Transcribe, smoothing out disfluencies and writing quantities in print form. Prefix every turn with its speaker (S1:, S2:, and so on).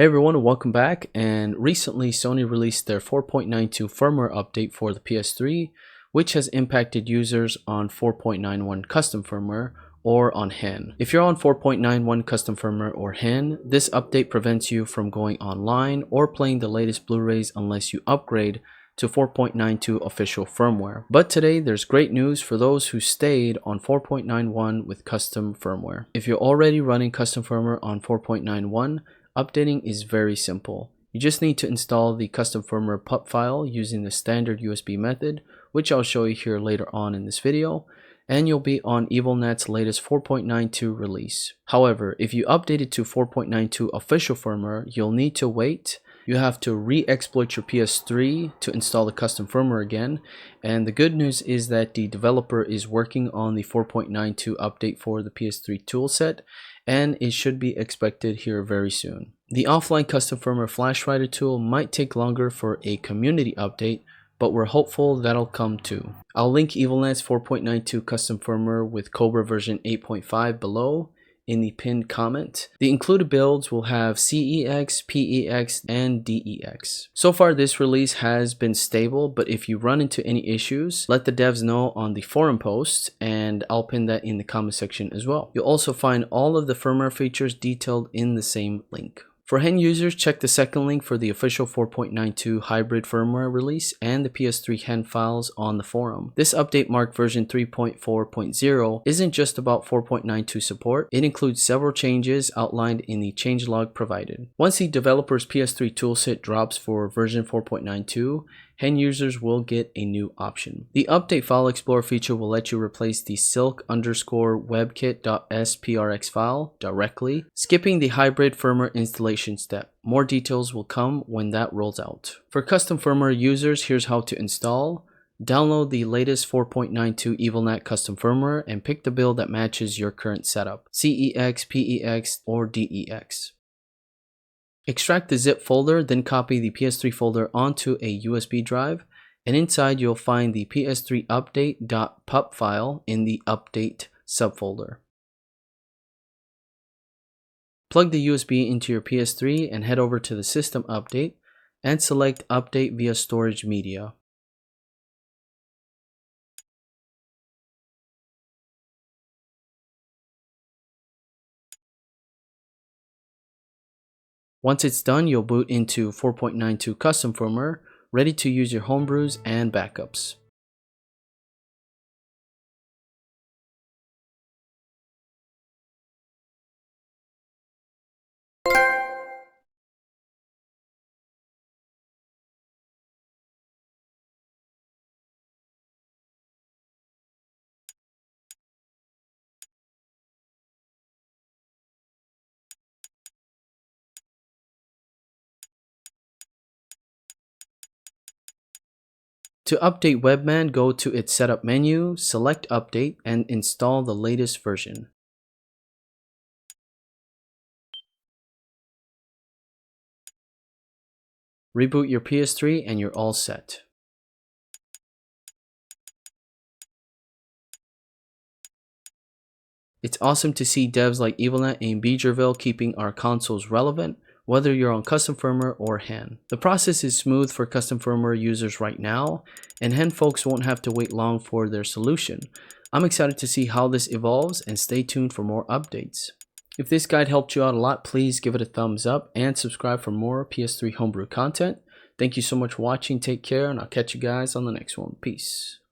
S1: Hey everyone, welcome back. And recently Sony released their 4.92 firmware update for the PS3, which has impacted users on 4.91 custom firmware or on Hen. If you're on 4.91 custom firmware or Hen, this update prevents you from going online or playing the latest Blu-rays unless you upgrade to 4.92 official firmware. But today there's great news for those who stayed on 4.91 with custom firmware. If you're already running custom firmware on 4.91, updating is very simple. You just need to install the custom firmware pup file using the standard USB method, which I'll show you here later on in this video, and you'll be on Evilnat's latest 4.92 release. However, if you updated to 4.92 official firmware, you'll need to wait. You have to re-exploit your PS3 to install the custom firmware again, and the good news is that the developer is working on the 4.92 update for the PS3 toolset, and it should be expected here very soon. The offline custom firmware FlashWriter tool might take longer for a community update, but we're hopeful that'll come too. I'll link Evilnat's 4.92 custom firmware with Cobra version 8.5 below in the pinned comment. The included builds will have CEX, PEX, and DEX. So far this release has been stable, but if you run into any issues, let the devs know on the forum post, and I'll pin that in the comment section as well. You'll also find all of the firmware features detailed in the same link. For Hen users, check the second link for the official 4.92 hybrid firmware release and the PS3 Hen files on the forum. This update marked version 3.4.0 isn't just about 4.92 support, it includes several changes outlined in the changelog provided. Once the developer's PS3 toolset drops for version 4.92, Hen users will get a new option. The update file explorer feature will let you replace the silk_webkit.sprx file directly, skipping the hybrid firmware installation step. More details will come when that rolls out. For custom firmware users, here's how to install. Download the latest 4.92 Evilnat custom firmware and pick the build that matches your current setup, CEX, PEX, or DEX. Extract the zip folder, then copy the PS3 folder onto a USB drive, and inside you'll find the PS3 update.pup file in the update subfolder. Plug the USB into your PS3 and head over to the system update and select update via storage media. Once it's done, you'll boot into 4.92 custom firmware, ready to use your homebrews and backups. To update WebMan, go to its setup menu, select update, and install the latest version. Reboot your PS3 and you're all set. It's awesome to see devs like Evilnat and Beagerville keeping our consoles relevant, whether you're on custom firmware or Hen. The process is smooth for custom firmware users right now, and Hen folks won't have to wait long for their solution. I'm excited to see how this evolves, and stay tuned for more updates. If this guide helped you out a lot, please give it a thumbs up and subscribe for more PS3 homebrew content. Thank you so much for watching, take care, and I'll catch you guys on the next one. Peace.